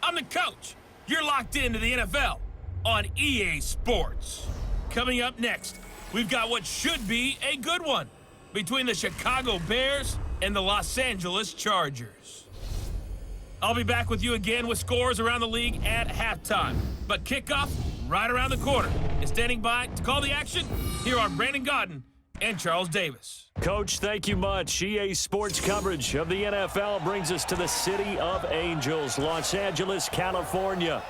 I'm the coach. You're locked into the NFL on EA Sports. Coming up next, we've got what should be a good one between the Chicago Bears and the Los Angeles Chargers. I'll be back with you again with scores around the league at halftime. But kickoff right around the corner. And standing by to call the action, here are Brandon Gaudin and Charles Davis. Coach, thank you much. EA Sports coverage of the NFL brings us to the City of Angels, Los Angeles, California.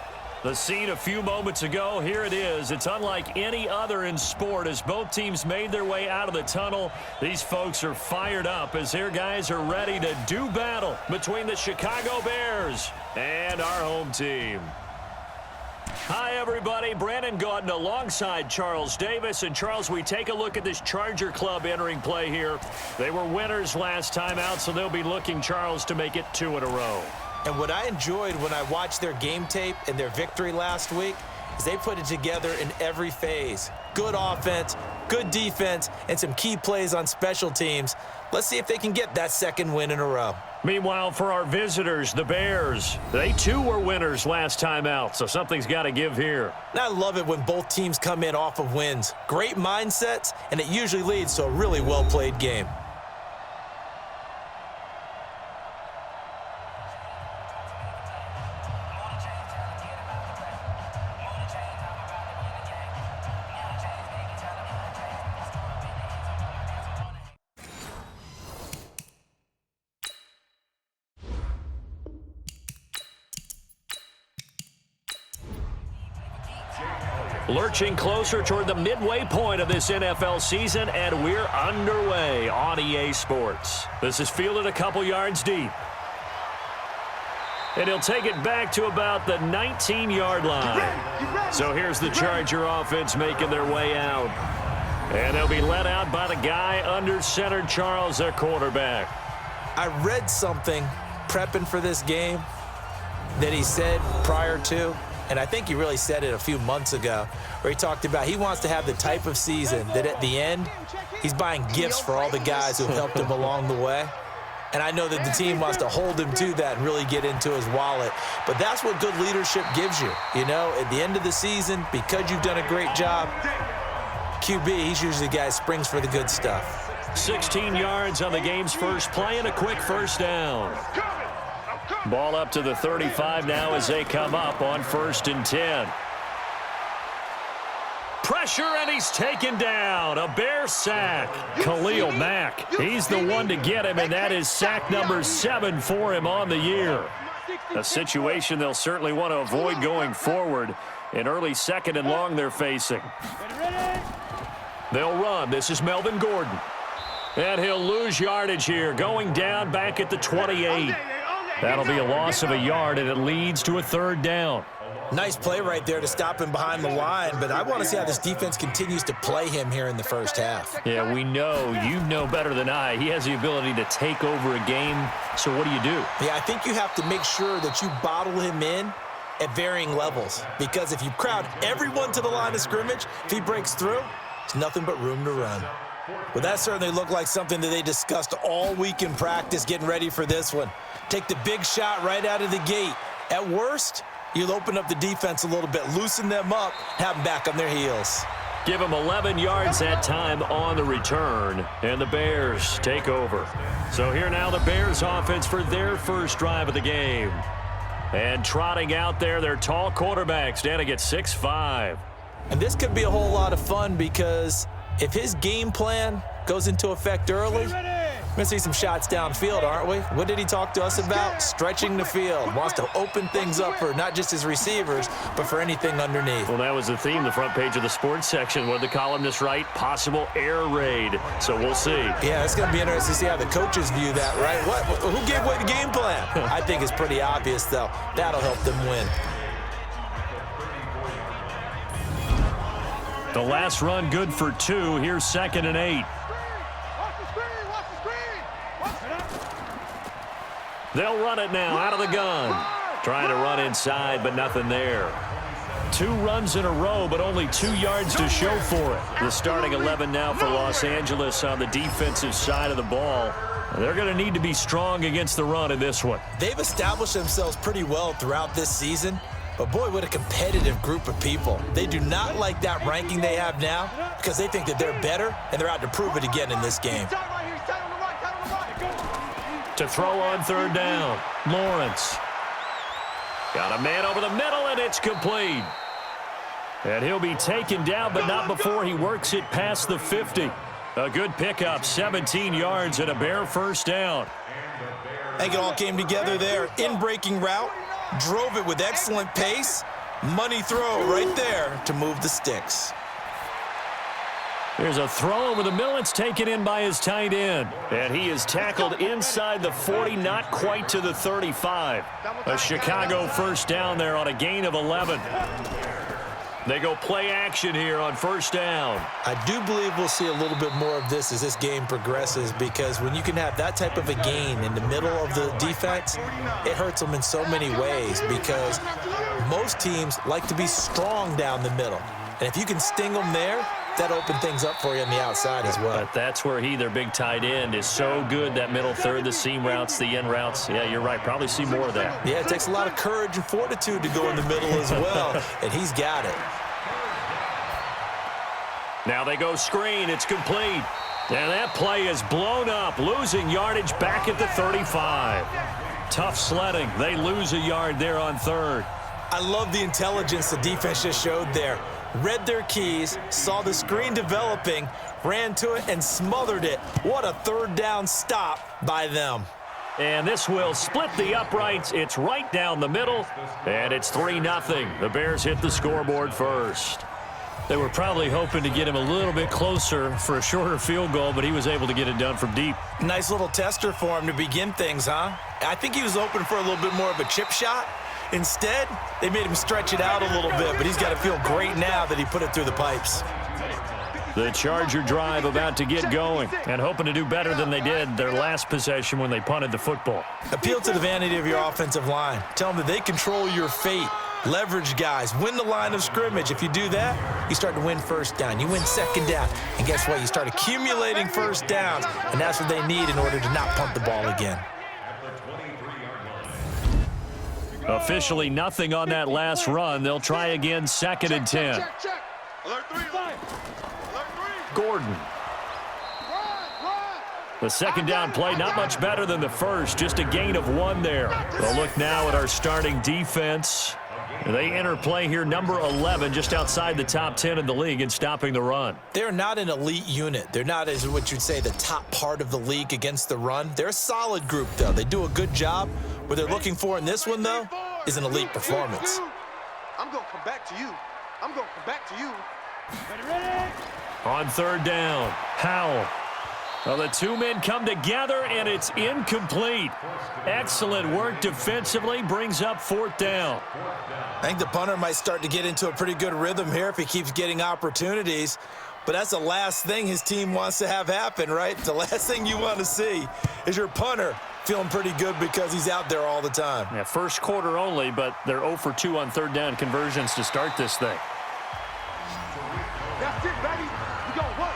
The scene a few moments ago, here it is. It's unlike any other in sport as both teams made their way out of the tunnel. These folks are fired up as their guys are ready to do battle between the Chicago Bears and our home team. Hi, everybody. Brandon Gaudin alongside Charles Davis. And, Charles, we take a look at this Charger club entering play here. They were winners last time out, so they'll be looking, Charles, to make it 2 in a row. And what I enjoyed when I watched their game tape and their victory last week is they put it together in every phase. Good offense, good defense, and some key plays on special teams. Let's see if they can get that second win in a row. Meanwhile, for our visitors, the Bears, they too were winners last time out, so something's got to give here. And I love it when both teams come in off of wins. Great mindsets, and it usually leads to a really well-played game. Lurching closer toward the midway point of this NFL season, and we're underway on EA Sports. This is fielded a couple yards deep. And he'll take it back to about the 19-yard line. So here's the Charger offense making their way out. And they'll be let out by the guy under center, Charles, their quarterback. I read something prepping for this game that he said prior to, and I think he really said it a few months ago, where he talked about he wants to have the type of season that at the end, he's buying gifts for all the guys who have helped him along the way. And I know that the team wants to hold him to that and really get into his wallet. But that's what good leadership gives you. You know, at the end of the season, because you've done a great job, QB, he's usually the guy that springs for the good stuff. 16 yards on the game's first play and a quick first down. Ball up to the 35 now as they come up on 1st and 10. Pressure, and he's taken down. A Bear sack. Khalil Mack, he's the one to get him, and that is sack number 7 for him on the year. A situation they'll certainly want to avoid going forward. An early 2nd and long they're facing. They'll run. This is Melvin Gordon. And he'll lose yardage here, going down back at the 28. That'll be a loss of a yard, and it leads to a 3rd down. Nice play right there to stop him behind the line, but I want to see how this defense continues to play him here in the first half. Yeah, we know. You know better than I. He has the ability to take over a game, so what do you do? Yeah, I think you have to make sure that you bottle him in at varying levels, because if you crowd everyone to the line of scrimmage, if he breaks through, it's nothing but room to run. Well, that certainly looked like something that they discussed all week in practice getting ready for this one. Take the big shot right out of the gate. At worst, you'll open up the defense a little bit, loosen them up, have them back on their heels. Give them 11 yards that time on the return, and the Bears take over. So here now the Bears offense for their first drive of the game. And trotting out there, their tall quarterback standing at 6'5". And this could be a whole lot of fun because if his game plan goes into effect early, we're going to see some shots downfield, aren't we? What did he talk to us about? Stretching the field. Wants to open things up for not just his receivers, but for anything underneath. Well, that was the theme, the front page of the sports section. What the columnists write? Possible air raid. So we'll see. Yeah, it's going to be interesting to see how the coaches view that, right? Who gave away the game plan? I think it's pretty obvious, though. That'll help them win. The last run good for 2. Here's 2nd and 8. They'll run it now out of the gun. Trying to run inside, but nothing there. 2 runs in a row, but only 2 yards to show for it. The starting 11 now for Los Angeles on the defensive side of the ball. They're going to need to be strong against the run in this one. They've established themselves pretty well throughout this season, but boy, what a competitive group of people. They do not like that ranking they have now because they think that they're better, and they're out to prove it again in this game. To throw on 3rd down, Lawrence. Got a man over the middle, and it's complete. And he'll be taken down, but not before he works it past the 50. A good pickup, 17 yards and a Bear first down. I think it all came together there. In-breaking route, drove it with excellent pace. Money throw right there to move the sticks. There's a throw over the middle. It's taken in by his tight end. And he is tackled inside the 40, not quite to the 35. A Chicago first down there on a gain of 11. They go play action here on 1st down. I do believe we'll see a little bit more of this as this game progresses, because when you can have that type of a gain in the middle of the defense, it hurts them in so many ways, because most teams like to be strong down the middle. And if you can sting them there, that opens things up for you on the outside as well. But that's where their big tight end, is so good, that middle third, the seam routes, the end routes. Yeah, you're right. Probably see more of that. Yeah, it takes a lot of courage and fortitude to go in the middle as well, and he's got it. Now they go screen. It's complete. And that play is blown up, losing yardage back at the 35. Tough sledding. They lose a yard there on 3rd. I love the intelligence the defense just showed there. Read their keys, saw the screen developing, ran to it, and smothered it. What a 3rd down stop by them. And this will split the uprights. It's right down the middle, and it's 3-0. The Bears hit the scoreboard first. They were probably hoping to get him a little bit closer for a shorter field goal, but he was able to get it done from deep. Nice little tester for him to begin things, huh? I think he was hoping for a little bit more of a chip shot. Instead, they made him stretch it out a little bit, but he's got to feel great now that he put it through the pipes. The Charger drive about to get going, and hoping to do better than they did their last possession when they punted the football. Appeal to the vanity of your offensive line. Tell them that they control your fate. Leverage guys. Win the line of scrimmage. If you do that, you start to win 1st down. You win 2nd down. And guess what? You start accumulating 1st downs, and that's what they need in order to not punt the ball again. Officially nothing on that last run. They'll try again, 2nd and 10. Gordon. The 2nd down play, not much better than the first, just a gain of 1 there. We'll look now at our starting defense. They enter play here, number 11, just outside the top 10 in the league in stopping the run. They're not an elite unit. They're not, as what you'd say, the top part of the league against the run. They're a solid group, though. They do a good job. What they're looking for in this one, though, is an elite performance. I'm going to come back to you. I'm going to come back to you. On 3rd down, Howell. Well, the 2 men come together, and it's incomplete. Excellent work defensively, brings up 4th down. I think the punter might start to get into a pretty good rhythm here if he keeps getting opportunities. But that's the last thing his team wants to have happen, right? The last thing you want to see is your punter feeling pretty good because he's out there all the time. Yeah, first quarter only, but they're 0 for 2 on 3rd down conversions to start this thing. That's it, baby. We gon' work.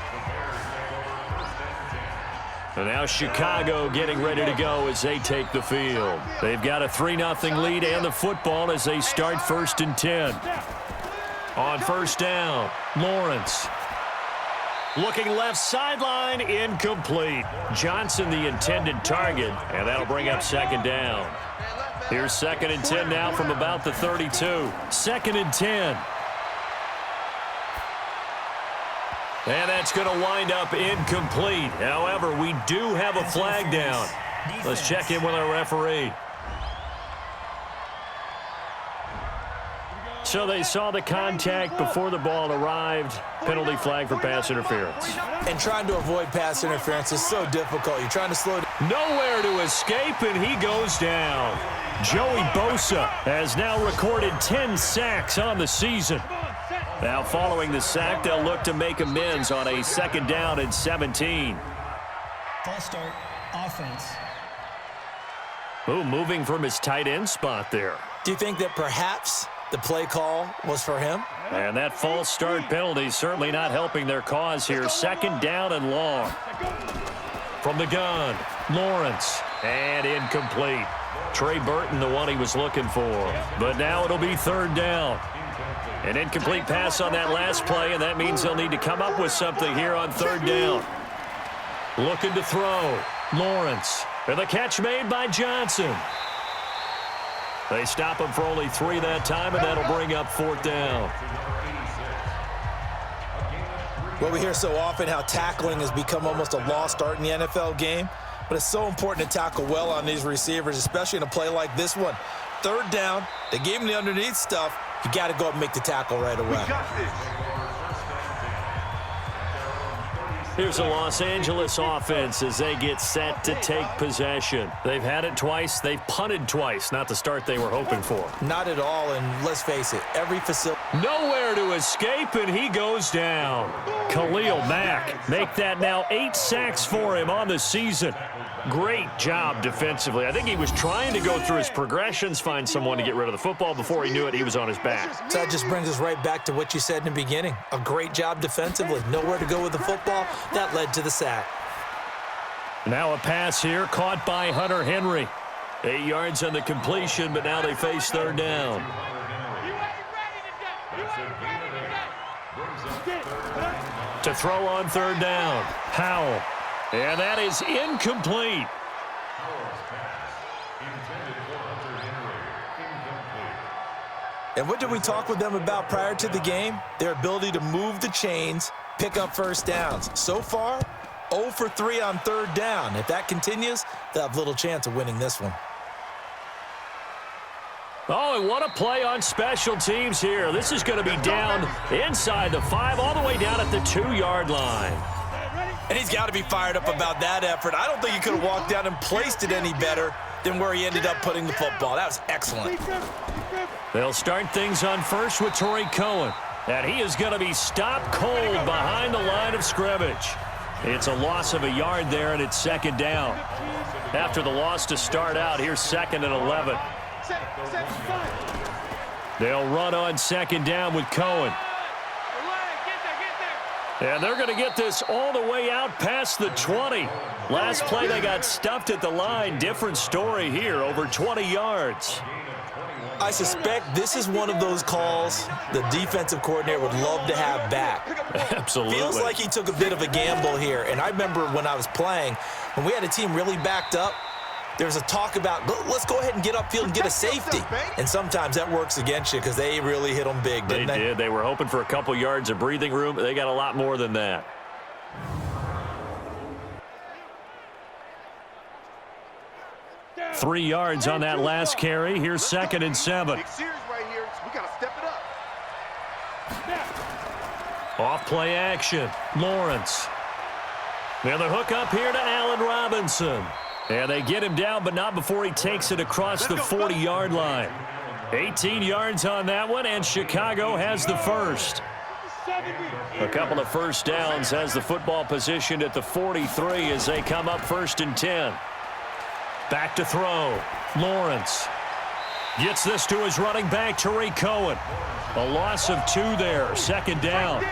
And now Chicago getting ready to go as they take the field. They've got a 3-0 lead and the football as they start 1st and 10. On 1st down, Lawrence. Looking left sideline, incomplete. Johnson the intended target, and that'll bring up 2nd down. Here's 2nd and 10 now from about the 32. 2nd and 10. And that's going to wind up incomplete. However, we do have a flag down. Let's check in with our referee. So they saw the contact before the ball arrived. Penalty flag for pass interference. And trying to avoid pass interference is so difficult. You're trying to slow down. Nowhere to escape, and he goes down. Joey Bosa has now recorded 10 sacks on the season. Now following the sack, they'll look to make amends on a 2nd down and 17. False start, offense. Moving from his tight end spot there. Do you think that perhaps the play call was for him? And that false start penalty certainly not helping their cause here. 2nd down and long. From the gun, Lawrence, and incomplete. Trey Burton, the one he was looking for. But now it'll be 3rd down. An incomplete pass on that last play, and that means they'll need to come up with something here on 3rd down. Looking to throw. Lawrence. And the catch made by Johnson. They stop him for only 3 that time, and that'll bring up 4th down. Well, we hear so often how tackling has become almost a lost art in the NFL game, but it's so important to tackle well on these receivers, especially in a play like this one. 3rd down, they gave him the underneath stuff. You got to go up and make the tackle right away. Here's the Los Angeles offense as they get set to take possession. They've had it twice. They've punted twice. Not the start they were hoping for. Not at all, and let's face it, every facility. Nowhere to escape, and he goes down. Khalil Mack, make that now 8 sacks for him on the season. Great job defensively. I think he was trying to go through his progressions, find someone to get rid of the football. Before he knew it, he was on his back. So that just brings us right back to what you said in the beginning. A great job defensively. Nowhere to go with the football. That led to the sack. Now a pass here caught by Hunter Henry. 8 yards on the completion, but now they face 3rd down. To throw on 3rd down, Howell. And that is incomplete. And what did we talk with them about prior to the game? Their ability to move the chains, pick up 1st downs. So far, 0 for 3 on 3rd down. If that continues, they'll have little chance of winning this one. Oh, and what a play on special teams here. This is going to be down inside the 5, all the way down at the 2-yard line. And he's got to be fired up about that effort. I don't think he could have walked down and placed it any better than where he ended up putting the football. That was excellent. They'll start things on first with Tarik Cohen. And he is going to be stopped cold behind the line of scrimmage. It's a loss of a yard there, and it's 2nd down. After the loss to start out, here's 2nd and 11. They'll run on 2nd down with Cohen. And they're going to get this all the way out past the 20. Last play, they got stuffed at the line. Different story here, over 20 yards. I suspect this is one of those calls the defensive coordinator would love to have back. Absolutely. Feels like he took a bit of a gamble here. And I remember when I was playing, when we had a team really backed up, there was a talk about, let's go ahead and get upfield and get a safety. And sometimes that works against you because they really hit them big, didn't they? They did. They were hoping for a couple yards of breathing room, but they got a lot more than that. Three yards on that last carry. Here's 2nd and 7. Off play action. Lawrence. Now the hook up here to Allen Robinson. And they get him down, but not before he takes it across the 40-yard line. 18 yards on that one, and Chicago has the first. A couple of 1st downs has the football positioned at the 43 as they come up 1st and 10. Back to throw. Lawrence gets this to his running back, Tarik Cohen. A loss of 2 there, 2nd down.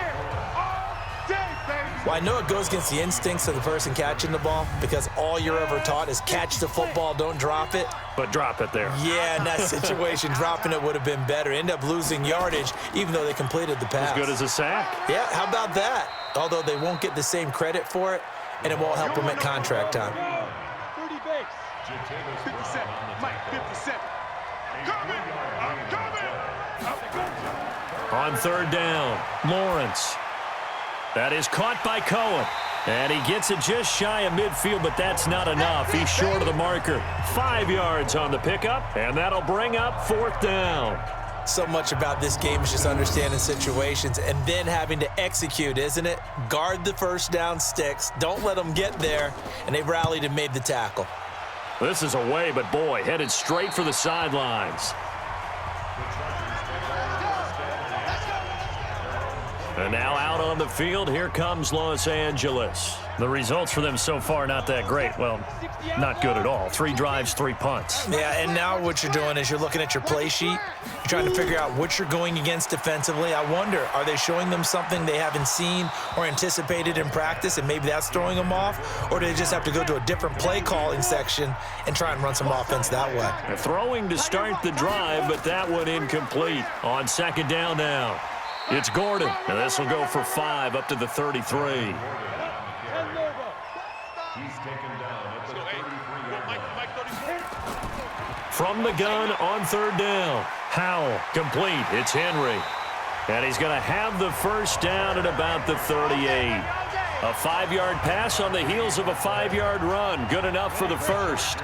Well, I know it goes against the instincts of the person catching the ball because all you're ever taught is catch the football, don't drop it. But drop it there. Yeah, in that situation, dropping it would have been better. End up losing yardage, even though they completed the pass. As good as a sack. Yeah, how about that? Although they won't get the same credit for it, and it won't help them at contract time. 30 base. 57. Mike, 57. On 3rd down, Lawrence. That is caught by Cohen. And he gets it just shy of midfield, but that's not enough. He's short of the marker. 5 yards on the pickup, and that'll bring up 4th down. So much about this game is just understanding situations and then having to execute, isn't it? Guard the 1st down sticks. Don't let them get there. And they rallied and made the tackle. This is away, but boy, headed straight for the sidelines. And now out on the field, here comes Los Angeles. The results for them so far not that great. Well, not good at all. 3 drives, 3 punts. Yeah, and now what you're doing is you're looking at your play sheet. You're trying to figure out what you're going against defensively. I wonder, are they showing them something they haven't seen or anticipated in practice, and maybe that's throwing them off? Or do they just have to go to a different play calling section and try and run some offense that way? They're throwing to start the drive, but that one incomplete. On 2nd down now. It's Gordon, and this will go for 5 up to the 33. From the gun on 3rd down. Howell, complete. It's Henry. And he's going to have the first down at about the 38. A 5-yard pass on the heels of a 5-yard run. Good enough for the first.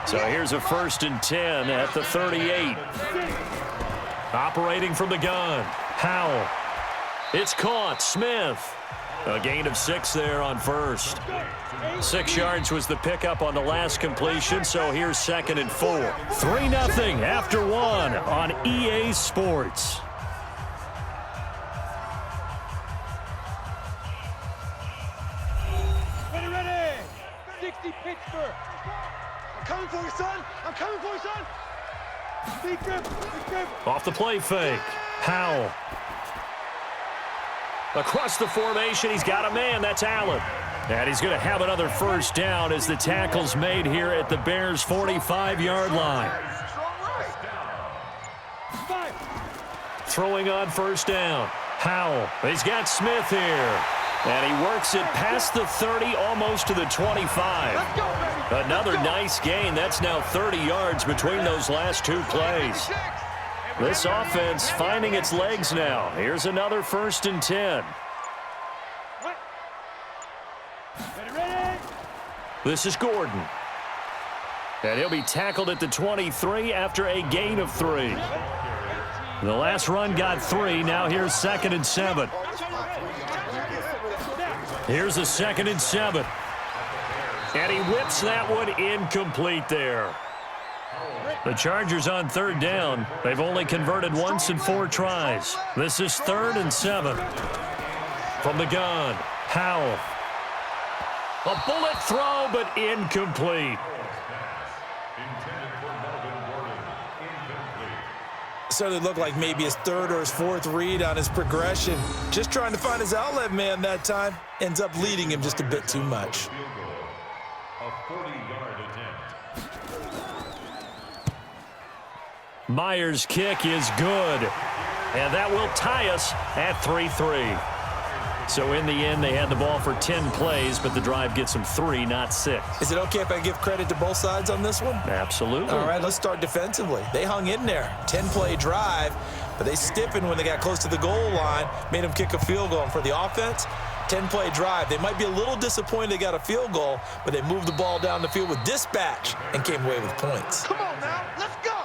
So here's a 1st and 10 at the 38. Operating from the gun. Howell. It's caught. Smith. A gain of 6 there on 1st. 6 yards was the pickup on the last completion, so here's 2nd and 4. 3-0 after 1 on EA Sports. Ready. 60 Pittsburgh. I'm coming for you, son. I'm coming for you, son. Big grip. Off the play fake. Howell. Across the formation, he's got a man. That's Allen. And he's going to have another first down as the tackle's made here at the Bears' 45-yard line. Throwing on 1st down. Howell. He's got Smith here. And he works it past the 30, almost to the 25. Another nice gain. That's now 30 yards between those last 2 plays. This offense finding its legs now. Here's another 1st and 10. This is Gordon. And he'll be tackled at the 23 after a gain of 3. The last run got 3. Now here's 2nd and 7. Here's a 2nd and 7. And he whips that one incomplete there. The Chargers on 3rd down. They've only converted once in 4 tries. This is 3rd and 7. From the gun, Howell. A bullet throw, but incomplete. Certainly looked like maybe his 3rd or his 4th read on his progression. Just trying to find his outlet man that time. Ends up leading him just a bit too much. Myers' kick is good. And that will tie us at 3-3. So in the end, they had the ball for 10 plays, but the drive gets them 3, not 6. Is it okay if I give credit to both sides on this one? Absolutely. All right, let's start defensively. They hung in there. 10-play drive, but they stiffened when they got close to the goal line, made them kick a field goal. And for the offense, 10-play drive. They might be a little disappointed they got a field goal, but they moved the ball down the field with dispatch and came away with points. Come on now, let's go.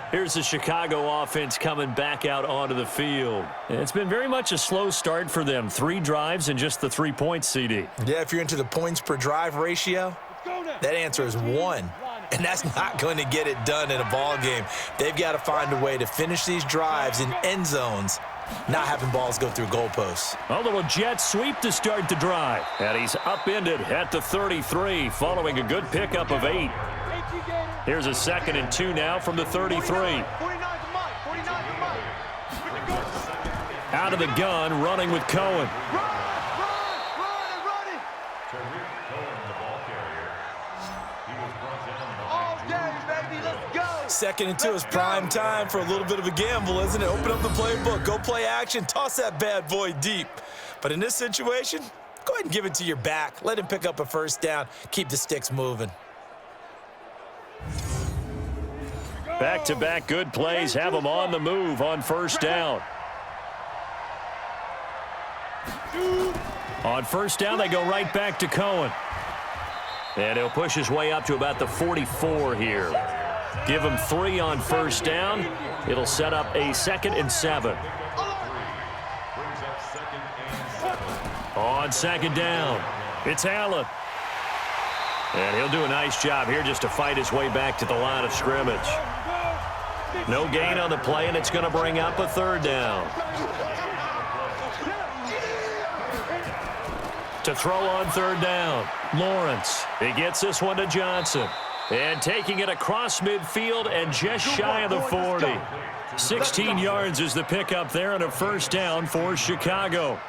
Here's the Chicago offense coming back out onto the field. It's been very much a slow start for them. 3 drives and just the 3 points, CD. Yeah, if you're into the points per drive ratio, that answer is 1. And that's not going to get it done in a ball game. They've got to find a way to finish these drives in end zones, not having balls go through goalposts. A little jet sweep to start the drive. And he's upended at the 33 following a good pickup of 8. Here's a 2nd and 2 now from the 33. Out of the gun, running with Cohen. Second and 2 is prime time for a little bit of a gamble, isn't it? Open up the playbook, go play action, toss that bad boy deep. But in this situation, go ahead and give it to your back. Let him pick up a first down, keep the sticks moving. Back-to-back good plays have them on the move on first down. On first down, they go right back to Cohen. And he'll push his way up to about the 44 here. Give him 3 on first down. It'll set up a 2nd and 7. On 2nd down, it's Allen. And he'll do a nice job here just to fight his way back to the line of scrimmage. No gain on the play, and it's going to bring up a 3rd down. To throw on third down, Lawrence. He gets this one to Johnson. And taking it across midfield and just shy of the 40. 16 yards is the pickup there and a first down for Chicago.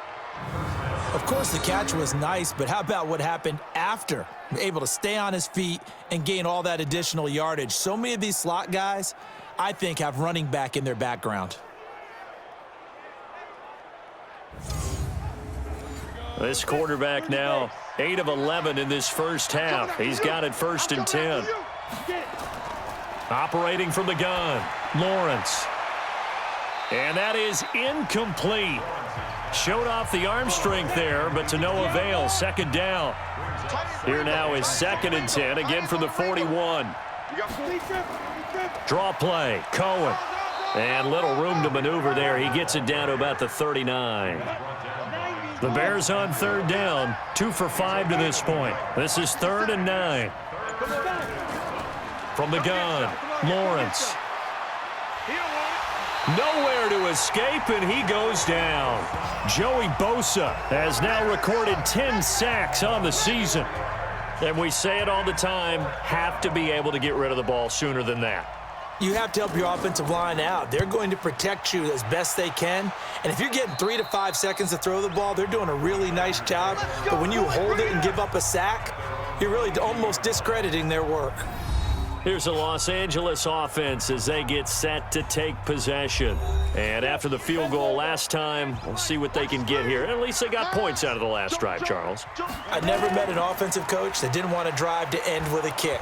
Of course, the catch was nice, but how about what happened after? Able to stay on his feet and gain all that additional yardage. So many of these slot guys, I think, have running back in their background. This quarterback now 8 of 11 in this first half. He's got it 1st and 10. Operating from the gun, Lawrence. And that is incomplete. Showed off the arm strength there, but to no avail. 2nd down. Here now is 2nd and 10, again from the 41. Draw play, Cohen. And little room to maneuver there. He gets it down to about the 39. The Bears on 3rd down, 2 for 5 to this point. This is 3rd and 9. From the gun, Lawrence. Nowhere to escape, and he goes down. Joey Bosa has now recorded 10 sacks on the season. And we say it all the time, have to be able to get rid of the ball sooner than that. You have to help your offensive line out. They're going to protect you as best they can. And if you're getting 3 to 5 seconds to throw the ball, they're doing a really nice job. But when you hold it and give up a sack, you're really almost discrediting their work. Here's the Los Angeles offense as they get set to take possession. And after the field goal last time, we'll see what they can get here. At least they got points out of the last drive, Charles. I never met an offensive coach that didn't want to drive to end with a kick.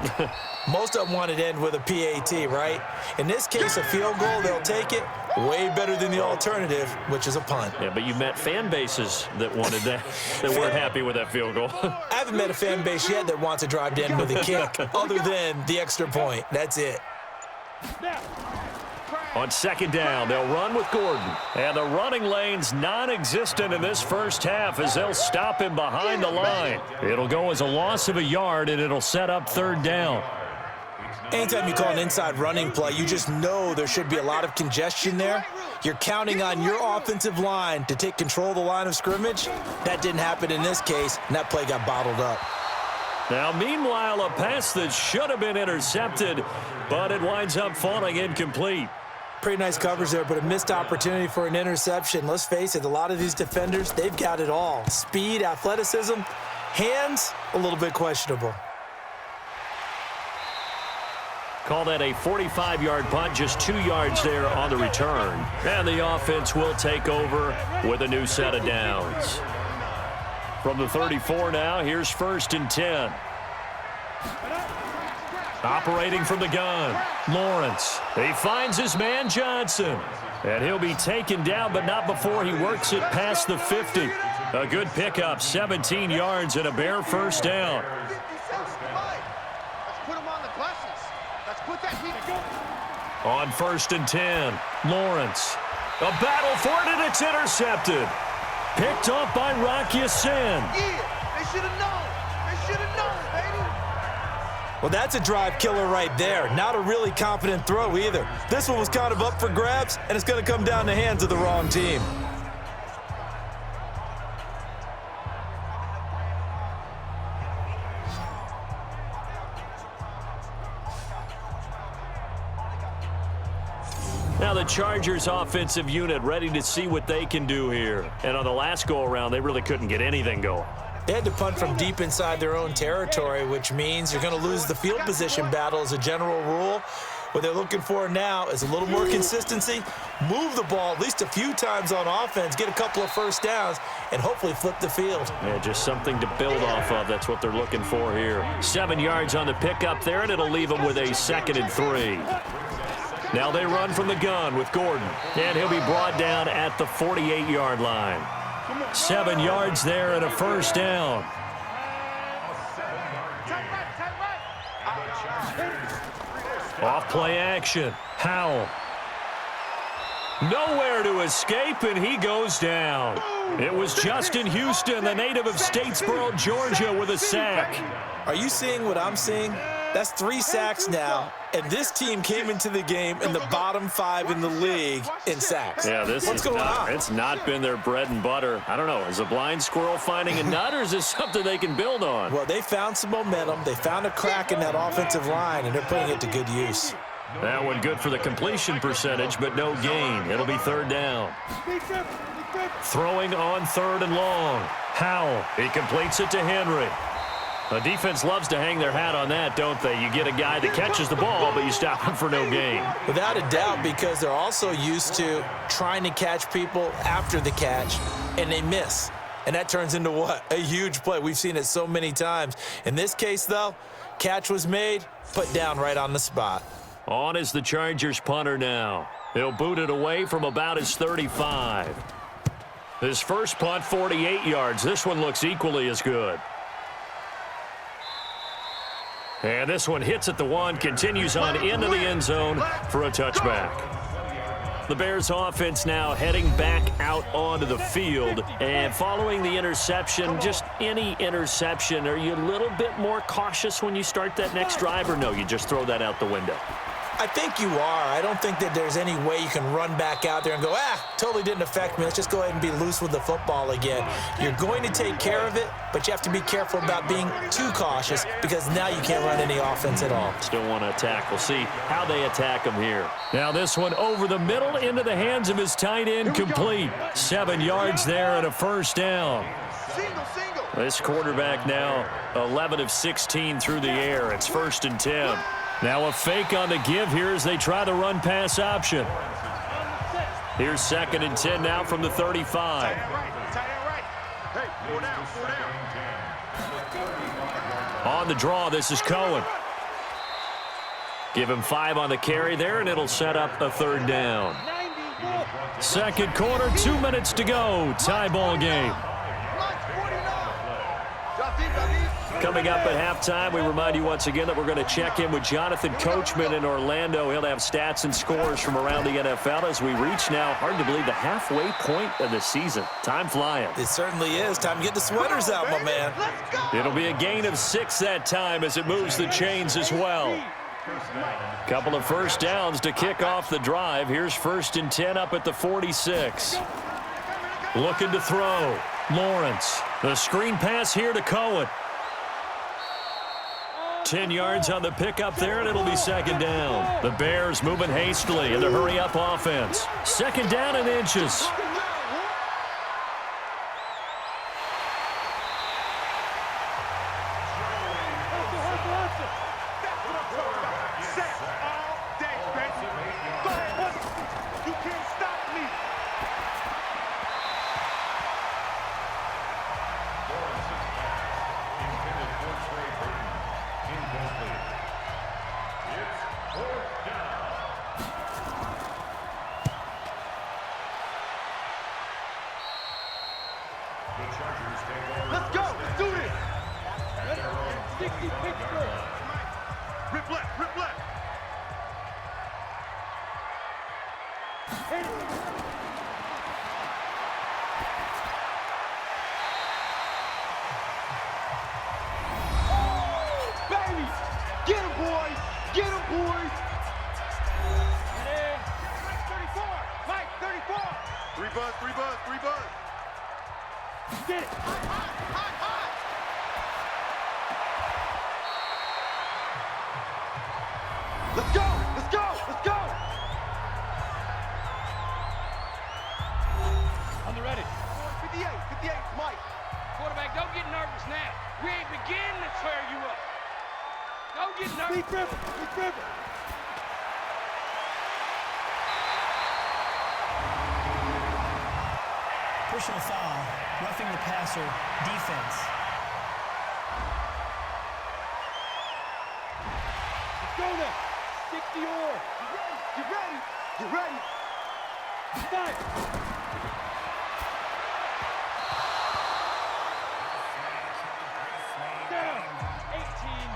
Most of them wanted to end with a PAT, right? In this case, a field goal, they'll take it. Way better than the alternative, which is a punt. Yeah, but you met fan bases that wanted that, that weren't happy with that field goal. I haven't met a fan base yet that wants to drive to end with a kick, other than the extra point. That's it. On 2nd down, they'll run with Gordon. And the running lane's non-existent in this first half as they'll stop him behind the line. It'll go as a loss of a yard, and it'll set up 3rd down. Anytime you call an inside running play, you just know there should be a lot of congestion there. You're counting on your offensive line to take control of the line of scrimmage. That didn't happen in this case, and that play got bottled up. Now, meanwhile, a pass that should have been intercepted, but it winds up falling incomplete. Pretty nice coverage there, but a missed opportunity for an interception. Let's face it, a lot of these defenders, they've got it all. Speed, athleticism, hands, a little bit questionable. Call that a 45-yard punt, just 2 yards there on the return. And the offense will take over with a new set of downs. From the 34 now, here's 1st and 10. Operating from the gun, Lawrence. He finds his man Johnson. And he'll be taken down, but not before he works it past the 50. A good pickup, 17 yards and a Bear first down. On 1st and 10, Lawrence. A battle for it, and it's intercepted. Picked off by Rocky Sin. Yeah, they should have known. They should have known, baby. Well, that's a drive killer right there. Not a really confident throw either. This one was kind of up for grabs, and it's going to come down the hands of the wrong team. Now the Chargers offensive unit ready to see what they can do here. And on the last go-around, they really couldn't get anything going. They had to punt from deep inside their own territory, which means you're going to lose the field position battle as a general rule. What they're looking for now is a little more consistency, move the ball at least a few times on offense, get a couple of first downs, and hopefully flip the field. Yeah, just something to build off of. That's what they're looking for here. 7 yards on the pickup there, and it'll leave them with a 2nd and 3. Now they run from the gun with Gordon, and he'll be brought down at the 48-yard line. 7 yards there and a first down. Off play action. Howell. Nowhere to escape, and he goes down. It was Justin Houston, the native of Statesboro, Georgia, with a sack. Are you seeing what I'm seeing? That's 3 sacks now, and this team came into the game in the bottom 5 in the league in sacks. Yeah, What's going on? It's not been their bread and butter. I don't know. Is a blind squirrel finding a nut, or is this something they can build on? Well, they found some momentum. They found a crack in that offensive line, and they're putting it to good use. That one good for the completion percentage, but no gain. It'll be 3rd down. Throwing on 3rd and long. Howell, he completes it to Henry. The defense loves to hang their hat on that, don't they? You get a guy that catches the ball, but you stop him for no gain. Without a doubt, because they're also used to trying to catch people after the catch, and they miss. And that turns into what? A huge play. We've seen it so many times. In this case, though, catch was made, put down right on the spot. On is the Chargers punter now. He'll boot it away from about his 35. His first punt, 48 yards. This one looks equally as good. And this one hits at the 1, continues on into the end zone for a touchback. The Bears offense now heading back out onto the field. And following the interception, just any interception, are you a little bit more cautious when you start that next drive, or no, you just throw that out the window? I think you are. I don't think that there's any way you can run back out there and go, totally didn't affect me. Let's just go ahead and be loose with the football again. You're going to take care of it, but you have to be careful about being too cautious because now you can't run any offense at all. Still want to attack. We'll see how they attack him here. Now this one over the middle into the hands of his tight end, complete. 7 yards there and a 1st down. This quarterback now 11 of 16 through the air. It's 1st and 10. Now a fake on the give here as they try the run-pass option. Here's 2nd and 10 now from the 35. On the draw, this is Cohen. Give him 5 on the carry there, and it'll set up a 3rd down. 2nd quarter, 2 minutes to go. Tie ball game. Coming up at halftime, we remind you once again that we're going to check in with Jonathan Coachman in Orlando. He'll have stats and scores from around the NFL as we reach now, hard to believe, the halfway point of the season. Time flying. It certainly is. Time to get the sweaters out, my man. It'll be a gain of 6 that time as it moves the chains as well. Couple of 1st downs to kick off the drive. Here's 1st and 10 up at the 46. Looking to throw. Lawrence. The screen pass here to Cohen. 10 yards on the pickup there, and it'll be 2nd down. The Bears moving hastily in the hurry-up offense. 2nd down and inches. Let's go. Let's do this. 60 Pittsburgh. Rip left. Rip left. Baby, get him, boys. Get him, boys. 34. Mike, 34. 3 buzz, 3 buzz, 3 buzz. Get it. Let's go. Let's go. Let's go. On the ready. 58. 58. Mike. Quarterback, don't get nervous now. We ain't beginning to tear you up. Don't get nervous. Be tripping. Be tripping. Personal foul, roughing the passer, defense. Let's go now. 60 or. Get ready. Get ready. Fire. Down. 18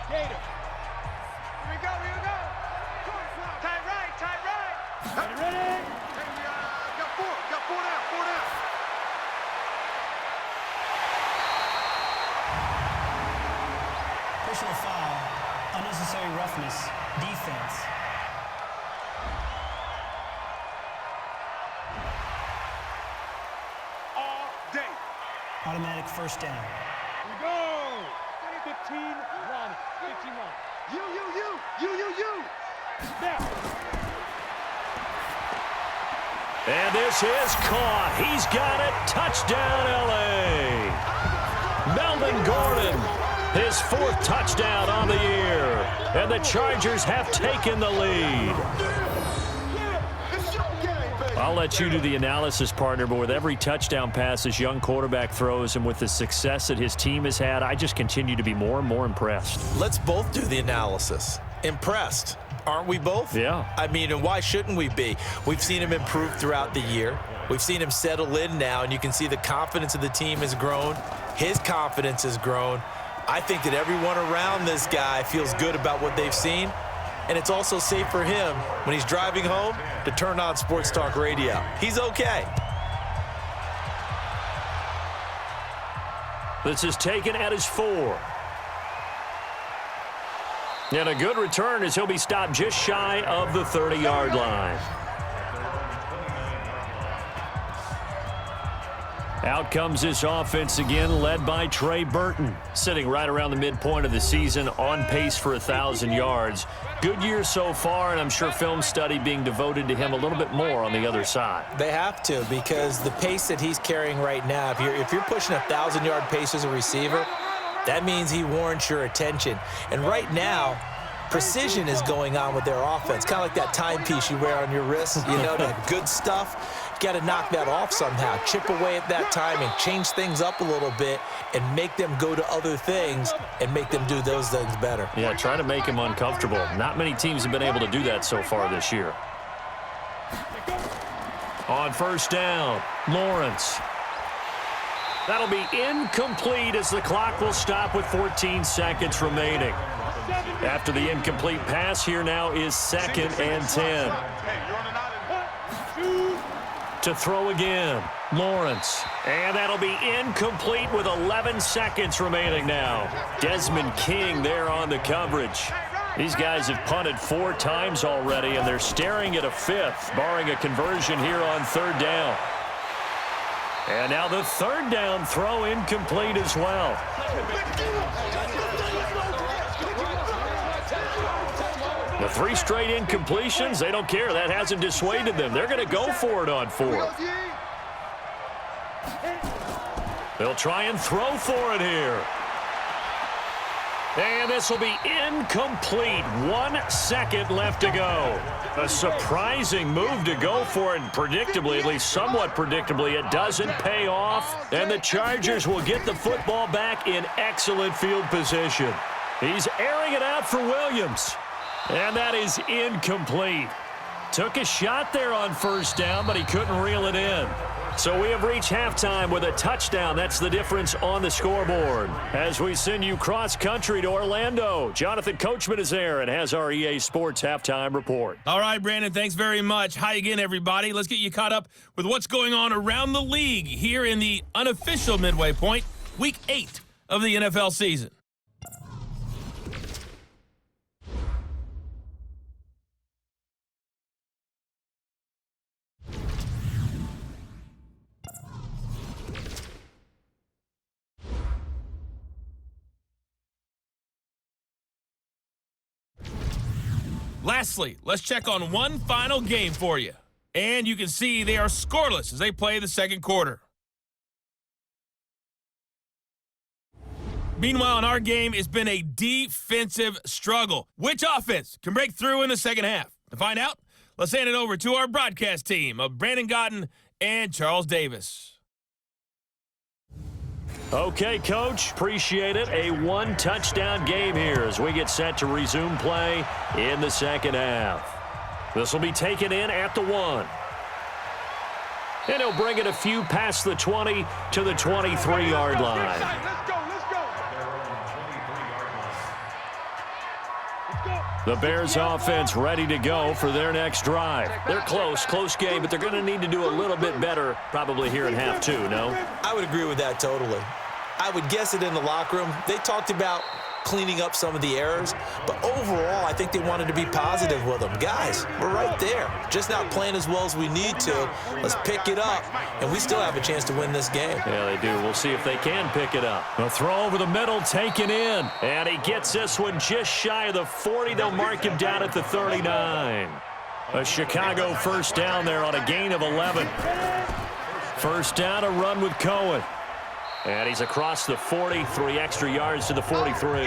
Gator. Here we go. Here we go. Tight right. Tight right. Ready? Got 4. Got 4 down. 4 down. Personal foul, unnecessary toughness, defense. All day. Automatic first down. We go. 15 Ronnie. 15 Ronnie. You. Now. And this is caught. He's got it. Touchdown, L.A. Melvin Gordon, his 4th touchdown on the year. And the Chargers have taken the lead. I'll let you do the analysis, partner, but with every touchdown pass this young quarterback throws and with the success that his team has had, I just continue to be more and more impressed. Let's both do the analysis. Impressed. Aren't we both? Yeah. I mean, and why shouldn't we be? We've seen him improve throughout the year. We've seen him settle in now, and you can see the confidence of the team has grown. His confidence has grown. I think that everyone around this guy feels good about what they've seen, and it's also safe for him when he's driving home to turn on Sports Talk Radio. He's okay. This is taken at his 4. And a good return as he'll be stopped just shy of the 30-yard line. Out comes this offense again, led by Trey Burton, sitting right around the midpoint of the season, on pace for 1,000 yards. Good year so far, and I'm sure film study being devoted to him a little bit more on the other side. They have to, because the pace that he's carrying right now, if you're pushing 1,000-yard pace as a receiver, that means he warrants your attention. And right now, precision is going on with their offense, kind of like that timepiece you wear on your wrist, that good stuff. You got to knock that off somehow, chip away at that timing, change things up a little bit, and make them go to other things and make them do those things better. Yeah, try to make him uncomfortable. Not many teams have been able to do that so far this year. On first down, Lawrence. That'll be incomplete as the clock will stop with 14 seconds remaining. After the incomplete pass, here now is 2nd and 10. To throw again, Lawrence. And that'll be incomplete with 11 seconds remaining now. Desmond King there on the coverage. These guys have punted 4 times already, and they're staring at a 5th, barring a conversion here on 3rd down. And now the 3rd down throw incomplete as well. The 3 straight incompletions, they don't care. That hasn't dissuaded them. They're going to go for it on 4th. They'll try and throw for it here. And this will be incomplete. 1 second left to go. A surprising move to go for it, and predictably, at least somewhat predictably, it doesn't pay off. And the Chargers will get the football back in excellent field position. He's airing it out for Williams. And that is incomplete. Took a shot there on first down, but he couldn't reel it in. So we have reached halftime with a touchdown. That's the difference on the scoreboard. As we send you cross-country to Orlando, Jonathan Coachman is there and has our EA Sports halftime report. All right, Brandon, thanks very much. Hi again, everybody. Let's get you caught up with what's going on around the league here in the unofficial midway point, Week 8 of the NFL season. Lastly, let's check on one final game for you. And you can see they are scoreless as they play the second quarter. Meanwhile, in our game, it's been a defensive struggle. Which offense can break through in the second half? To find out, let's hand it over to our broadcast team of Brandon Gaudin and Charles Davis. Okay, Coach, appreciate it. A 1-touchdown game here as we get set to resume play in the second half. This will be taken in at the 1. And he'll bring it a few past the 20 to the 23-yard line. Let's go. The Bears offense ready to go for their next drive. They're close game, but they're going to need to do a little bit better probably here in half 2, no? I would agree with that totally. I would guess it in the locker room. They talked about cleaning up some of the errors. But overall, I think they wanted to be positive with them. Guys, we're right there. Just not playing as well as we need to. Let's pick it up, and we still have a chance to win this game. Yeah, they do. We'll see if they can pick it up. A throw over the middle, taken in. And he gets this one just shy of the 40. They'll mark him down at the 39. A Chicago first down there on a gain of 11. First down, a run with Cohen. And he's across the 40, 3 extra yards to the 43.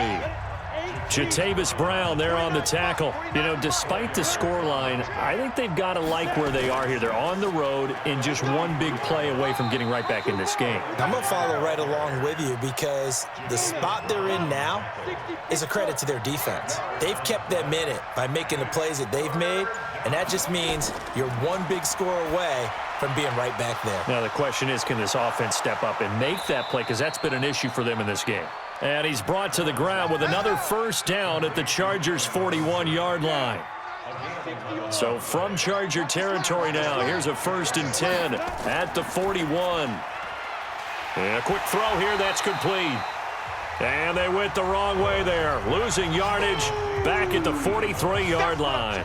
Jatavis Brown there on the tackle. You know, despite the scoreline, I think they've got to like where they are here. They're on the road and just one big play away from getting right back in this game. I'm going to follow right along with you because the spot they're in now is a credit to their defense. They've kept them in it by making the plays that they've made, and that just means you're one big score away from being right back there. Now the question is, can this offense step up and make that play? Because that's been an issue for them in this game. And he's brought to the ground with another first down at the Chargers' 41-yard line. So from Charger territory now, here's a 1st and 10 at the 41. And a quick throw here, that's complete. And they went the wrong way there, losing yardage back at the 43-yard line.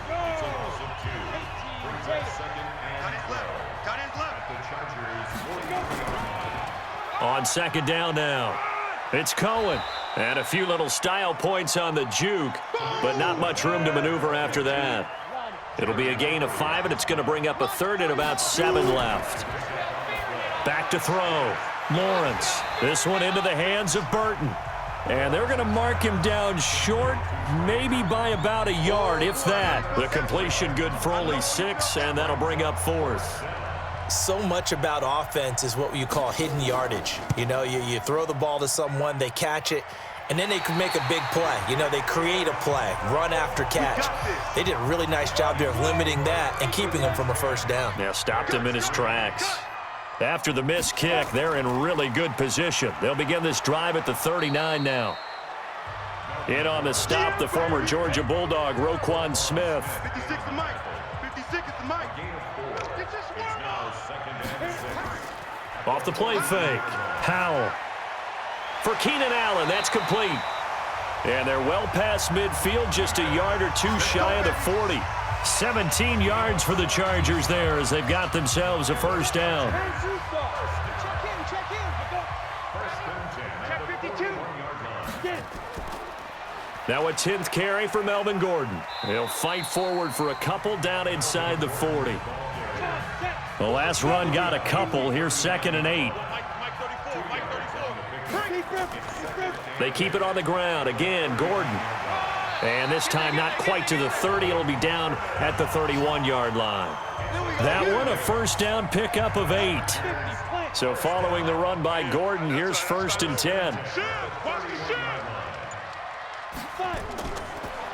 On 2nd down now, it's Cohen. And a few little style points on the juke, but not much room to maneuver after that. It'll be a gain of 5, and it's going to bring up a 3rd and about 7 left. Back to throw. Lawrence. This one into the hands of Burton. And they're going to mark him down short, maybe by about a yard, if that. The completion good for only 6, and that'll bring up 4th. So much about offense is what you call hidden yardage. You know, you throw the ball to someone, they catch it, and then they can make a big play. You know, they create a play, run after catch. They did a really nice job there of limiting that and keeping him from a first down. Now stopped him in his tracks. After the missed kick, they're in really good position. They'll begin this drive at the 39 now. In on the stop, the former Georgia Bulldog, Roquan Smith. 56 to Mike. 56 is to Mike. Off the play fake. Howell. For Keenan Allen, that's complete. And they're well past midfield, just a yard or 2 shy of the 40. 17 yards for the Chargers there as they've got themselves a first down. Now a 10th carry for Melvin Gordon. He'll fight forward for a couple down inside the 40. The last run got a couple. Here's 2nd and 8. They keep it on the ground. Again, Gordon. And this time not quite to the 30. It'll be down at the 31-yard line. That one a first down pickup of 8. So following the run by Gordon, here's 1st and 10.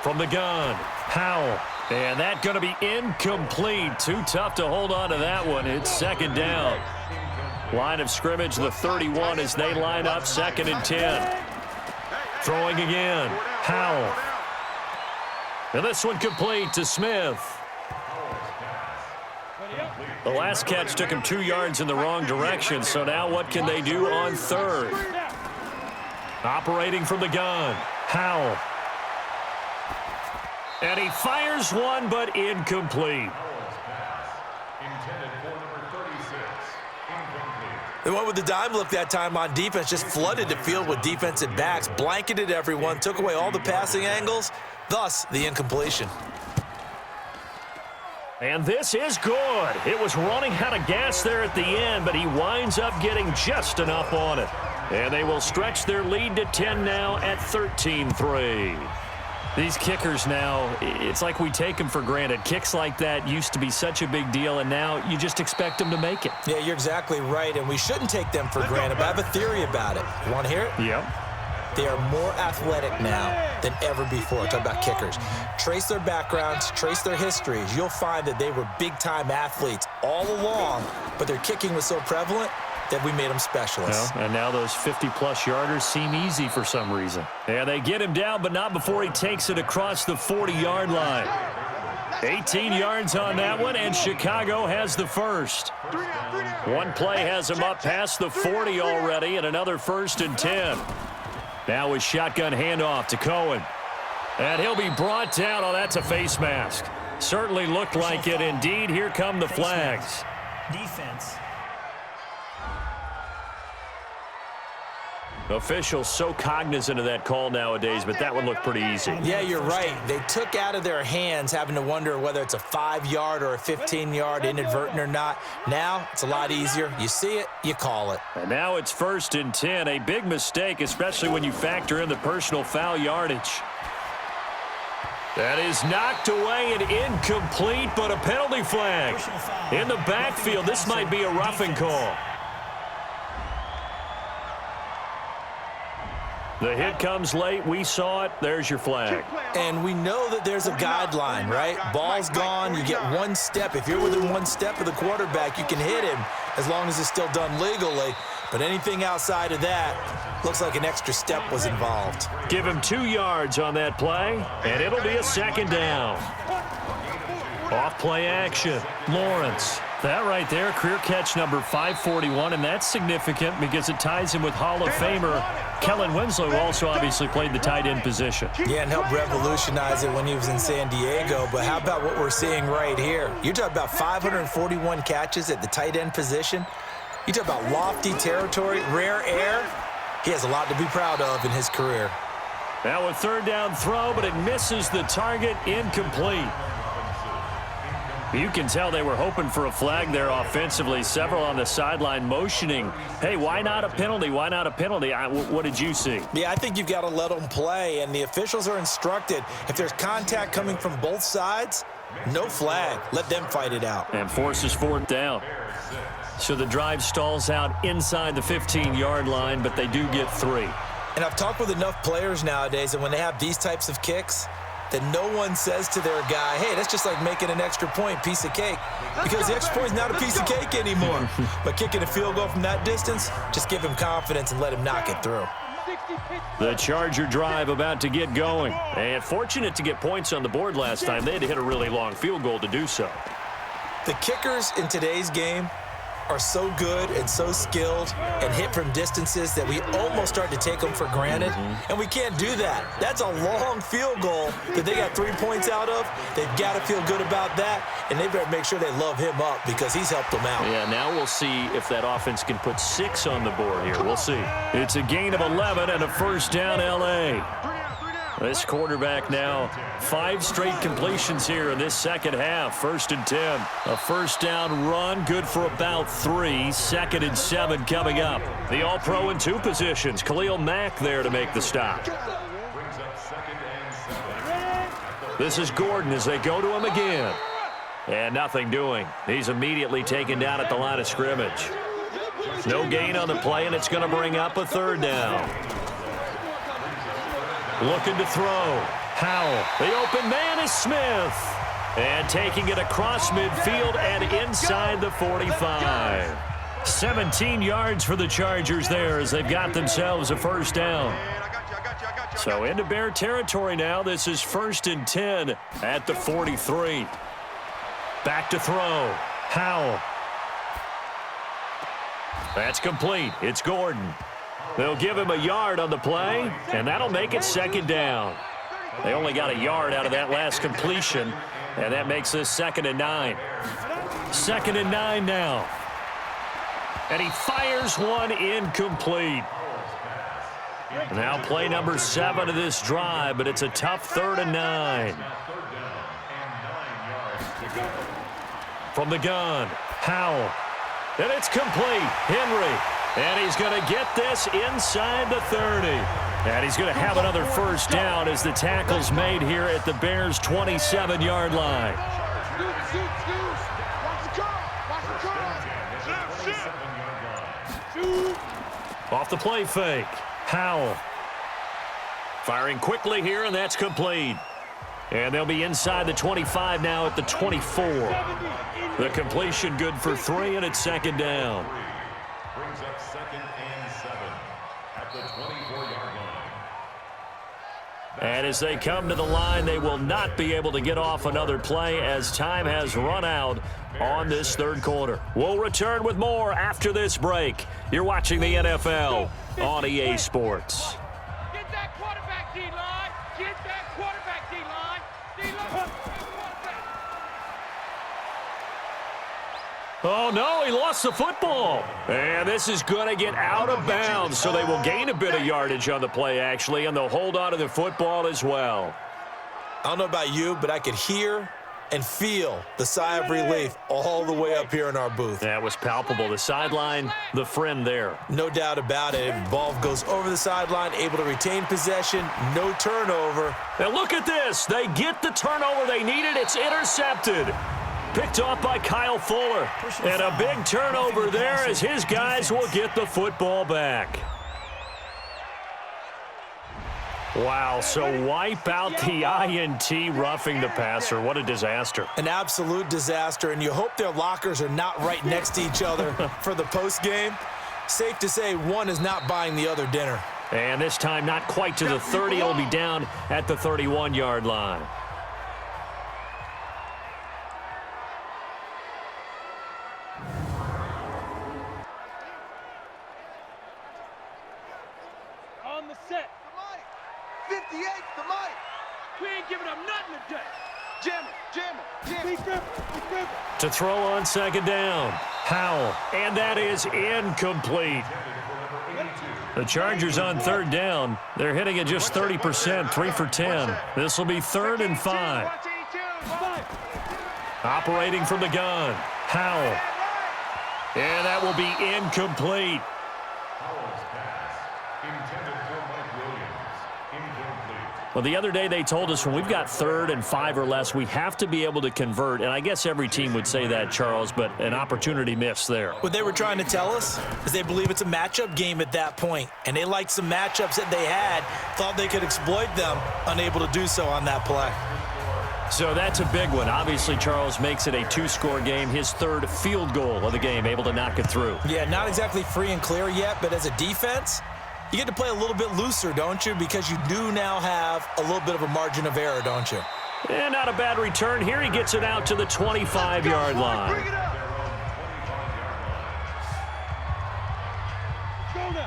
From the gun, Howell. And that's going to be incomplete. Too tough to hold on to that one. It's 2nd down. Line of scrimmage, the 31 as they line up 2nd and 10. Throwing again, Howell. And this one complete to Smith. The last catch took him 2 yards in the wrong direction, so now what can they do on 3rd? Operating from the gun, Howell. And he fires one, but incomplete. They went with the dime look that time on defense, just flooded the field with defensive backs, blanketed everyone, took away all the passing angles, thus the incompletion. And this is good. It was running out of gas there at the end, but he winds up getting just enough on it. And they will stretch their lead to 10 now at 13-3. These kickers now, it's like we take them for granted. Kicks like that used to be such a big deal, and now you just expect them to make it. Yeah, you're exactly right, and we shouldn't take them for granted, but I have a theory about it. You want to hear it? Yep. They are more athletic now than ever before. Talk about kickers. Trace their backgrounds, trace their histories. You'll find that they were big-time athletes all along, but their kicking was so prevalent that we made them specialists. Well, and now those 50-plus yarders seem easy for some reason. And they get him down, but not before he takes it across the 40-yard line. 18 yards on that one, and Chicago has the first. One play has him up past the 40 already, and another 1st and 10. Now a shotgun handoff to Cohen. And he'll be brought down. Oh, that's a face mask. Certainly looked like it. Indeed, here come the flags. Defense. Officials so cognizant of that call nowadays, but that one looked pretty easy. Yeah, you're right. They took out of their hands having to wonder whether it's a 5-yard or a 15-yard, inadvertent or not. Now it's a lot easier. You see it, you call it. And now it's 1st and 10. A big mistake, especially when you factor in the personal foul yardage. That is knocked away and incomplete, but a penalty flag. In the backfield, this might be a roughing call. The hit comes late. We saw it. There's your flag. And we know that there's a guideline, right? Ball's gone. You get 1 step. If you're within 1 step of the quarterback, you can hit him as long as it's still done legally. But anything outside of that looks like an extra step was involved. Give him 2 yards on that play, and it'll be a 2nd down. Off play action. Lawrence. That right there, career catch number 541, and that's significant because it ties him with Hall of Famer Kellen Winslow, who also obviously played the tight end position. Yeah, and helped revolutionize it when he was in San Diego. But how about what we're seeing right here? You're talking about 541 catches at the tight end position. You talk about lofty territory, rare air. He has a lot to be proud of in his career. Now a 3rd down throw, but it misses the target, incomplete. You can tell they were hoping for a flag there offensively. Several on the sideline motioning, hey, why not a penalty? Why not a penalty? What did you see? Yeah, I think you've got to let them play, and the officials are instructed, if there's contact coming from both sides, no flag. Let them fight it out. And forces 4th down. So the drive stalls out inside the 15-yard line, but they do get 3. And I've talked with enough players nowadays that when they have these types of kicks, that no one says to their guy, hey, that's just like making an extra point, piece of cake. Because the extra point is not a piece of cake anymore. But kicking a field goal from that distance, just give him confidence and let him knock it through. The Charger drive about to get going. And fortunate to get points on the board last time. They had to hit a really long field goal to do so. The kickers in today's game are so good and so skilled and hit from distances that we almost start to take them for granted. And we can't do that. That's a long field goal that they got 3 points out of. They've got to feel good about that, and they better make sure they love him up because he's helped them out. Yeah, now we'll see if that offense can put 6 on the board here. We'll see. It's a gain of 11 and a 1st down, L.A. This quarterback now 5 straight completions here in this 2nd half. 1st and 10. A 1st down run, good for about 3. 2nd and 7 coming up. The All-Pro in 2 positions. Khalil Mack there to make the stop. This is Gordon as they go to him again. And nothing doing. He's immediately taken down at the line of scrimmage. No gain on the play, and it's going to bring up a 3rd down. Looking to throw. Howell. The open man is Smith. And taking it across midfield and inside the 45. 17 yards for the Chargers there as they've got themselves a 1st down. So into Bear territory now. This is 1st and 10 at the 43. Back to throw. Howell. That's complete. It's Gordon. They'll give him a yard on the play, and that'll make it 2nd down. They only got a yard out of that last completion, and that makes this 2nd and 9. 2nd and 9 now. And he fires one incomplete. Now play number 7 of this drive, but it's a tough 3rd and 9. From the gun, Howell. And it's complete. Henry. And he's going to get this inside the 30. And he's going to have another 1st down as the tackle's made here at the Bears' 27-yard line. Off the play fake. Howell. Firing quickly here, and that's complete. And they'll be inside the 25 now at the 24. The completion good for 3, and it's 2nd down. Brings up 2nd and 7 at the 24-yard line. And as they come to the line, they will not be able to get off another play as time has run out on this 3rd quarter. We'll return with more after this break. You're watching the NFL on EA Sports. Get Oh, no, he lost the football. And this is going to get out of bounds, so they will gain a bit of yardage on the play, actually, and they'll hold on to the football as well. I don't know about you, but I could hear and feel the sigh of relief all the way up here in our booth. That was palpable. The sideline, the friend there. No doubt about it. Ball goes over the sideline, able to retain possession, no turnover. And look at this. They get the turnover they needed. It's intercepted. Picked off by Kyle Fuller. And a big turnover there as his guys will get the football back. Wow, so wipe out the INT roughing the passer. What a disaster. An absolute disaster, and you hope their lockers are not right next to each other for the postgame. Safe to say one is not buying the other dinner. And this time not quite to the 30. It'll be down at the 31-yard line. On the set. 58, the mic. We ain't giving up nothing today. Jam it. To throw on second down. Howell. And that is incomplete. The Chargers on third down. They're hitting at just 30%, 3 for 10. This will be 3rd and 5. Operating from the gun. Howell. And that will be incomplete. Well, the other day they told us when we've got 3rd and 5 or less, we have to be able to convert. And I guess every team would say that, Charles, but an opportunity missed there. What they were trying to tell us is they believe it's a matchup game at that point, and they liked some matchups that they had, thought they could exploit them, unable to do so on that play. So that's a big one. Obviously, Charles makes it a 2-score game. His 3rd field goal of the game, able to knock it through. Yeah, not exactly free and clear yet, but as a defense, you get to play a little bit looser, don't you? Because you do now have a little bit of a margin of error, don't you? And not a bad return. Here he gets it out to the 25-yard line.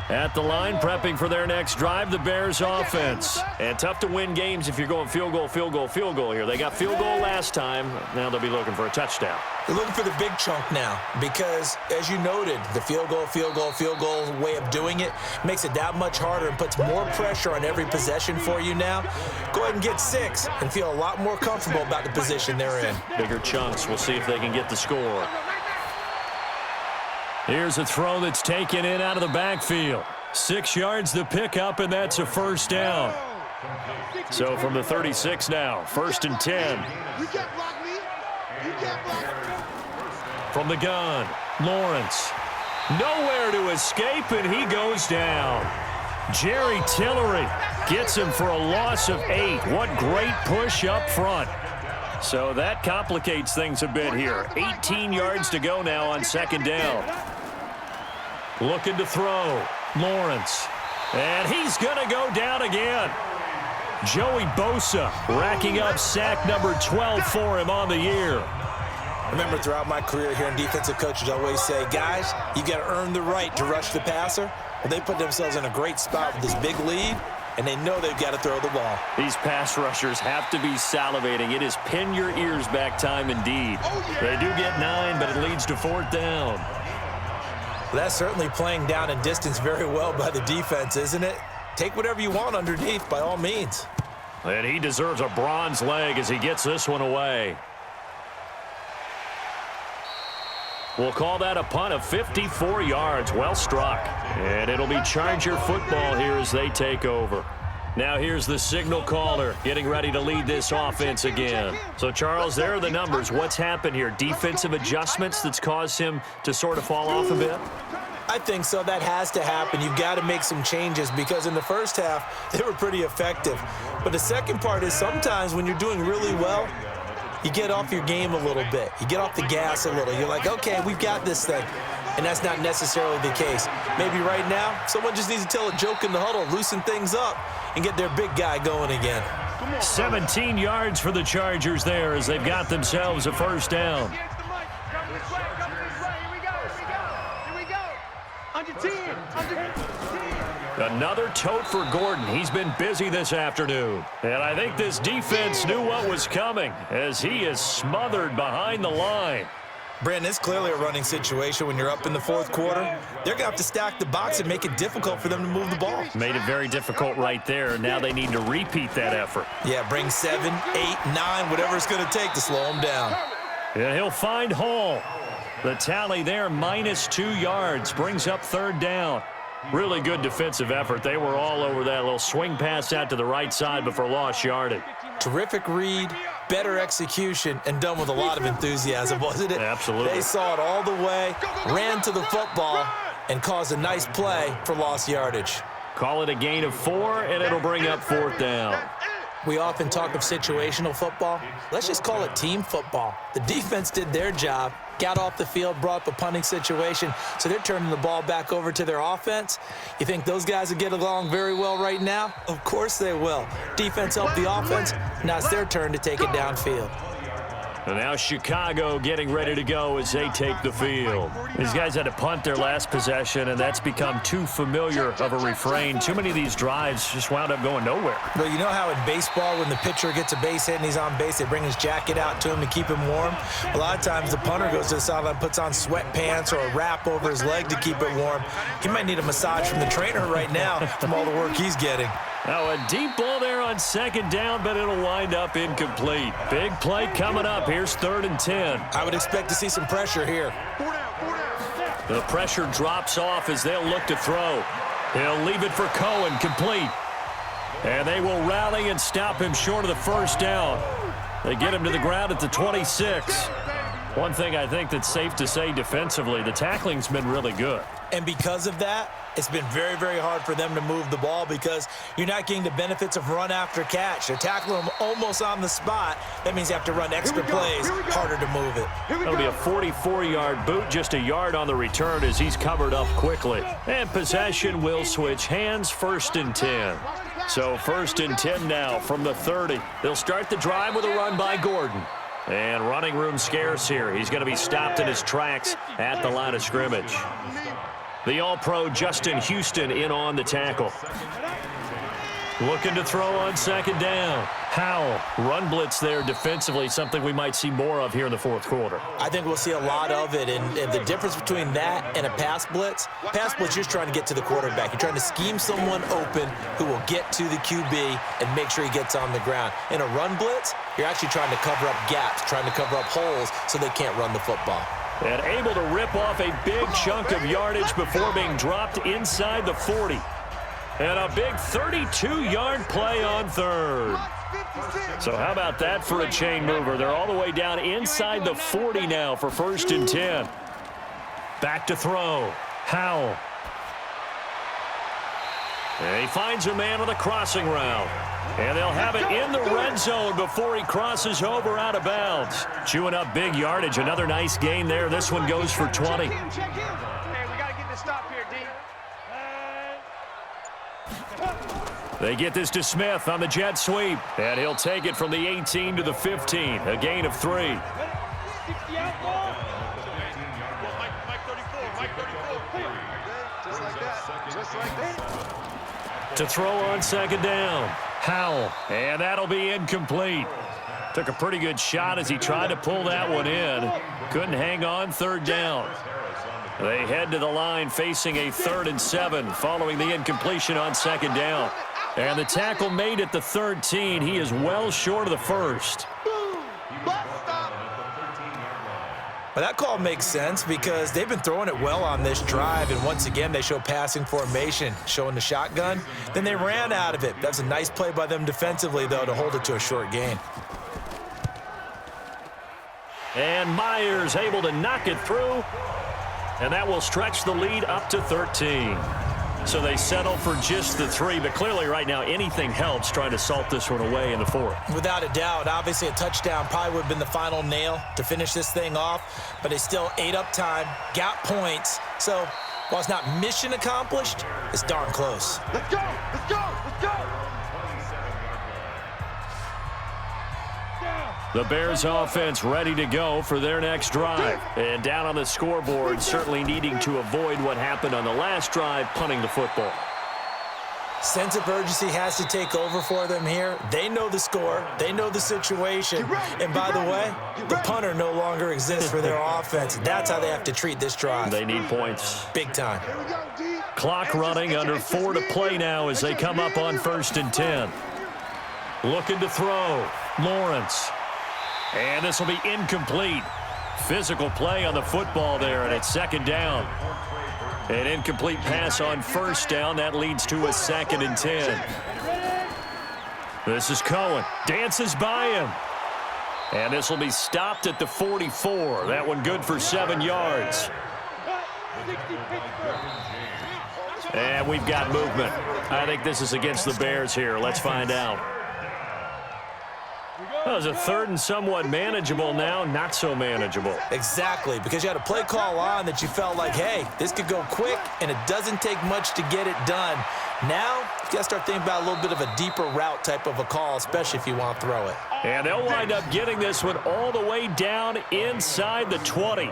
At the line, prepping for their next drive, the Bears offense. And tough to win games if you're going field goal, field goal, field goal here. They got field goal last time. Now they'll be looking for a touchdown. They're looking for the big chunk now because, as you noted, the field goal way of doing it makes it that much harder and puts more pressure on every possession for you now. Go ahead and get 6 and feel a lot more comfortable about the position they're in. Bigger chunks. We'll see if they can get the score. Here's a throw that's taken in out of the backfield. 6 yards the pickup, and that's a 1st down. So from the 36 now, 1st and 10. From the gun, Lawrence. Nowhere to escape, and he goes down. Jerry Tillery gets him for a loss of 8. What great push up front. So that complicates things a bit here. 18 yards to go now on 2nd down. Looking to throw. Lawrence. And he's going to go down again. Joey Bosa racking up sack number 12 for him on the year. I remember throughout my career hearing defensive coaches always say, guys, you got to earn the right to rush the passer. Well, they put themselves in a great spot with this big lead, and they know they've got to throw the ball. These pass rushers have to be salivating. It is pin your ears back time indeed. They do get 9, but it leads to 4th down. Well, that's certainly playing down and distance very well by the defense, isn't it? Take whatever you want underneath by all means. And he deserves a bronze leg as he gets this one away. We'll call that a punt of 54 yards. Well struck. And it'll be Charger football here as they take over. Now here's the signal caller getting ready to lead this offense again. So, Charles, there are the numbers. What's happened here? Defensive adjustments that's caused him to sort of fall off a bit? I think so. That has to happen. You've got to make some changes because in the first half, they were pretty effective. But the second part is sometimes when you're doing really well, you get off your game a little bit. You get off the gas a little. You're like, okay, we've got this thing. And that's not necessarily the case. Maybe right now, someone just needs to tell a joke in the huddle, loosen things up, and get their big guy going again. 17 yards for the Chargers there as they've got themselves a 1st down. Another tote for Gordon. He's been busy this afternoon. And I think this defense knew what was coming as he is smothered behind the line. Brandon, it's clearly a running situation when you're up in the fourth quarter. They're going to have to stack the box and make it difficult for them to move the ball. Made it very difficult right there. Now they need to repeat that effort. Yeah, bring 7, 8, 9, whatever it's going to take to slow them down. And he'll find Hall. The tally there, -2 yards, brings up third down. Really good defensive effort. They were all over that little swing pass out to the right side before lost yardage. Terrific read, better execution, and done with a lot of enthusiasm, wasn't it? Absolutely. They saw it all the way, ran to the football, and caused a nice play for lost yardage. Call it a gain of 4, and it'll bring up fourth down. We often talk of situational football. Let's just call it team football. The defense did their job, got off the field, brought up a punting situation, so they're turning the ball back over to their offense. You think those guys will get along very well right now? Of course they will. Defense helped the offense. Now it's their turn to take it downfield. And now Chicago getting ready to go as they take the field. These guys had to punt their last possession, and that's become too familiar of a refrain. Too many of these drives just wound up going nowhere. Well, you know how in baseball when the pitcher gets a base hit and he's on base, they bring his jacket out to him to keep him warm? A lot of times the punter goes to the sideline, puts on sweatpants or a wrap over his leg to keep it warm. He might need a massage from the trainer right now from all the work he's getting. Now a deep ball there on second down, but it'll wind up incomplete. Big play coming up. Here's 3rd and 10. I would expect to see some pressure here. The pressure drops off as they'll look to throw. He'll leave it for Cohen, complete. And they will rally and stop him short of the first down. They get him to the ground at the 26. One thing I think that's safe to say defensively, the tackling's been really good. And because of that, it's been very, very hard for them to move the ball because you're not getting the benefits of run after catch. They're tackling them almost on the spot. That means you have to run extra plays, harder to move it. That'll be a 44-yard boot, just a yard on the return as he's covered up quickly. And possession will switch hands, 1st and 10. So 1st and 10 now from the 30. They'll start the drive with a run by Gordon. And running room scarce here. He's going to be stopped in his tracks at the line of scrimmage. The All-Pro Justin Houston in on the tackle. Looking to throw on second down. Howell, run blitz there defensively, something we might see more of here in the fourth quarter. I think we'll see a lot of it, and the difference between that and a pass blitz, you're just trying to get to the quarterback. You're trying to scheme someone open who will get to the QB and make sure he gets on the ground. In a run blitz, you're actually trying to cover up gaps, trying to cover up holes so they can't run the football. And able to rip off a big chunk of yardage before being dropped inside the 40. And a big 32-yard play on 3rd. So how about that for a chain mover? They're all the way down inside the 40 now for 1st and 10. Back to throw. Howell. And he finds a man on the crossing route. And they'll have it in the red zone before he crosses over out of bounds. Chewing up big yardage. Another nice gain there. This one goes for 20. Hey, we got to get this stop here, D. They get this to Smith on the jet sweep. And he'll take it from the 18 to the 15. A gain of 3. 60 out ball. Mike 34. Just like that. Just like that. To throw on second down. Howell. And that'll be incomplete. Took a pretty good shot as he tried to pull that one in. Couldn't hang on, 3rd down. They head to the line facing a 3rd and 7 following the incompletion on second down. And the tackle made at the 13. He is well short of the first. But that call makes sense because they've been throwing it well on this drive, and once again they show passing formation, showing the shotgun. Then they ran out of it. That's a nice play by them defensively, though, to hold it to a short gain. And Myers able to knock it through, and that will stretch the lead up to 13. So they settle for just the 3, but clearly right now anything helps trying to salt this one away in the 4th. Without a doubt, obviously a touchdown probably would have been the final nail to finish this thing off, but they still ate up time, got points. So while it's not mission accomplished, it's darn close. Let's go! Let's go! Let's go! The Bears offense ready to go for their next drive. And down on the scoreboard, certainly needing to avoid what happened on the last drive, punting the football. Sense of urgency has to take over for them here. They know the score. They know the situation. And by the way, the punter no longer exists for their offense. That's how they have to treat this drive. They need points. Big time. Clock running, under 4 to play now as they come up on 1st and 10. Looking to throw. Lawrence. And this will be incomplete. Physical play on the football there, and it's 2nd down. An incomplete pass on 1st down. That leads to a 2nd and 10. This is Cohen. Dances by him. And this will be stopped at the 44. That one good for 7 yards. And we've got movement. I think this is against the Bears here. Let's find out. That was a 3rd and somewhat manageable, now not so manageable. Exactly, because you had a play call on that you felt like, hey, this could go quick, and it doesn't take much to get it done. Now, you got to start thinking about a little bit of a deeper route type of a call, especially if you want to throw it. And they'll wind up getting this one all the way down inside the 20.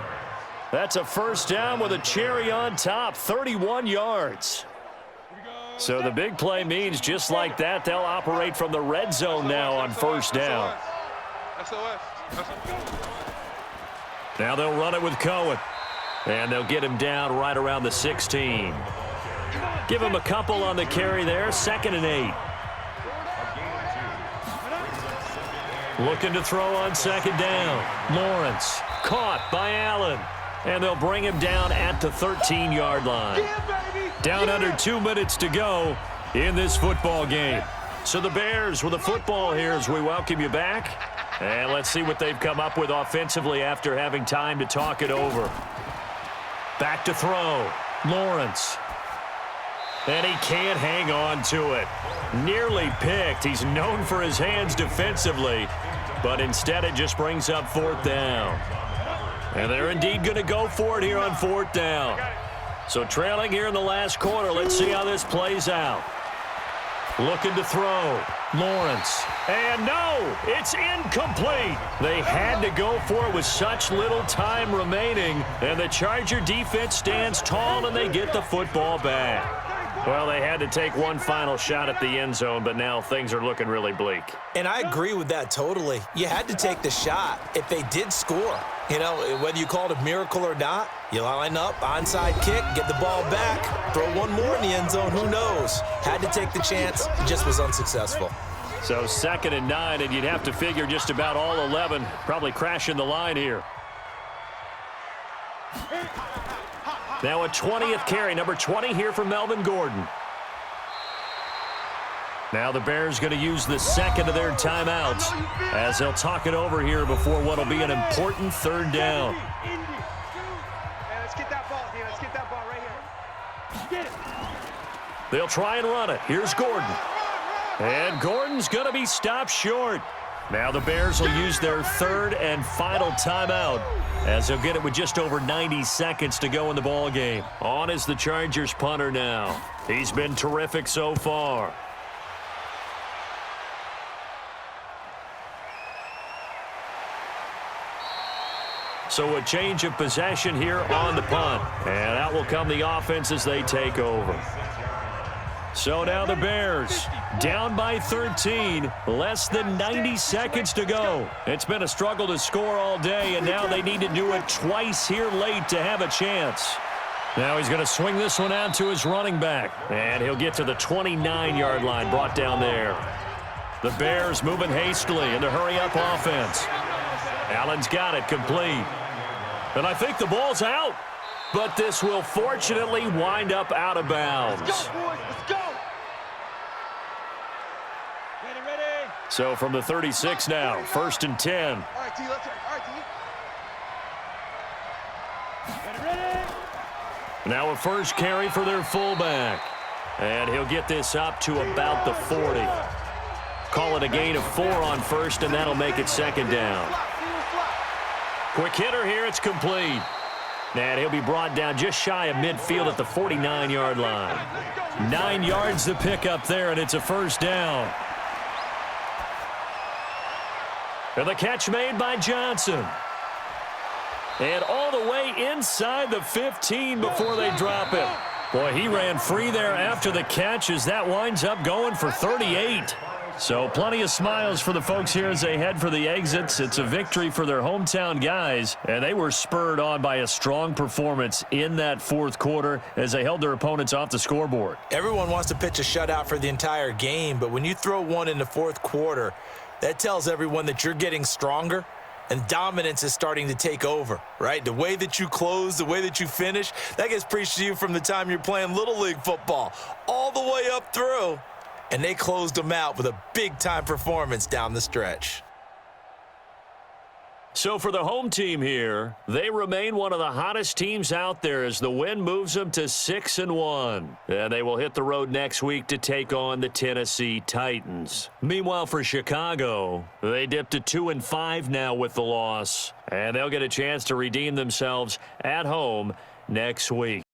That's a 1st down with a cherry on top, 31 yards. So the big play means just like that, they'll operate from the red zone now on 1st down. Now they'll run it with Cohen. And they'll get him down right around the 16. Give him a couple on the carry there, 2nd and 8. Looking to throw on 2nd down. Lawrence caught by Allen. And they'll bring him down at the 13-yard line. Down under 2 minutes to go in this football game. So the Bears with the football here as we welcome you back. And let's see what they've come up with offensively after having time to talk it over. Back to throw. Lawrence. And he can't hang on to it. Nearly picked. He's known for his hands defensively. But instead it just brings up 4th down. And they're indeed going to go for it here on 4th down. So trailing here in the last quarter. Let's see how this plays out. Looking to throw. Lawrence. And no, it's incomplete. They had to go for it with such little time remaining. And the Charger defense stands tall and they get the football back. Well, they had to take one final shot at the end zone, but now things are looking really bleak. And I agree with that totally. You had to take the shot if they did score. You know, whether you call it a miracle or not, you line up, onside kick, get the ball back, throw one more in the end zone, who knows? Had to take the chance, just was unsuccessful. So 2nd and 9, and you'd have to figure just about all 11 probably crashing the line here. Now a 20th carry, number 20 here for Melvin Gordon. Now the Bears going to use the 2nd of their timeouts as they'll talk it over here before what will be an important 3rd down. Let's get that ball here. Let's get that ball right here. Get it. They'll try and run it. Here's Gordon. And Gordon's going to be stopped short. Now the Bears will use their 3rd and final timeout as they'll get it with just over 90 seconds to go in the ball game. On is the Chargers punter now. He's been terrific so far. So a change of possession here on the punt. And out will come the offense as they take over. So now the Bears down by 13, less than 90 seconds to go. It's been a struggle to score all day, and now they need to do it twice here late to have a chance. Now he's going to swing this one out to his running back, and he'll get to the 29-yard line, brought down there. The Bears moving hastily in the hurry-up offense. Allen's got it complete. And I think the ball's out. But this will fortunately wind up out of bounds. Let's go, boys. Let's go. Ready. So from the 36 now, 1st and 10. All right, T. Let's go. All right, T. Ready. Now a first carry for their fullback. And he'll get this up to about the 40. Call it a gain of 4 on 1st, and that'll make it 2nd down. Quick hitter here, it's complete. And he'll be brought down just shy of midfield at the 49-yard line. 9 yards to pick up there, and it's a 1st down. And the catch made by Johnson. And all the way inside the 15 before they drop it. Boy, he ran free there after the catch as that winds up going for 38. So plenty of smiles for the folks here as they head for the exits. It's a victory for their hometown guys, and they were spurred on by a strong performance in that fourth quarter as they held their opponents off the scoreboard. Everyone wants to pitch a shutout for the entire game, but when you throw one in the fourth quarter, that tells everyone that you're getting stronger and dominance is starting to take over, right? The way that you close, the way that you finish, that gets preached to you from the time you're playing Little League football all the way up through. And they closed them out with a big-time performance down the stretch. So for the home team here, they remain one of the hottest teams out there as the win moves them to 6-1. And they will hit the road next week to take on the Tennessee Titans. Meanwhile, for Chicago, they dipped to 2-5 now with the loss. And they'll get a chance to redeem themselves at home next week.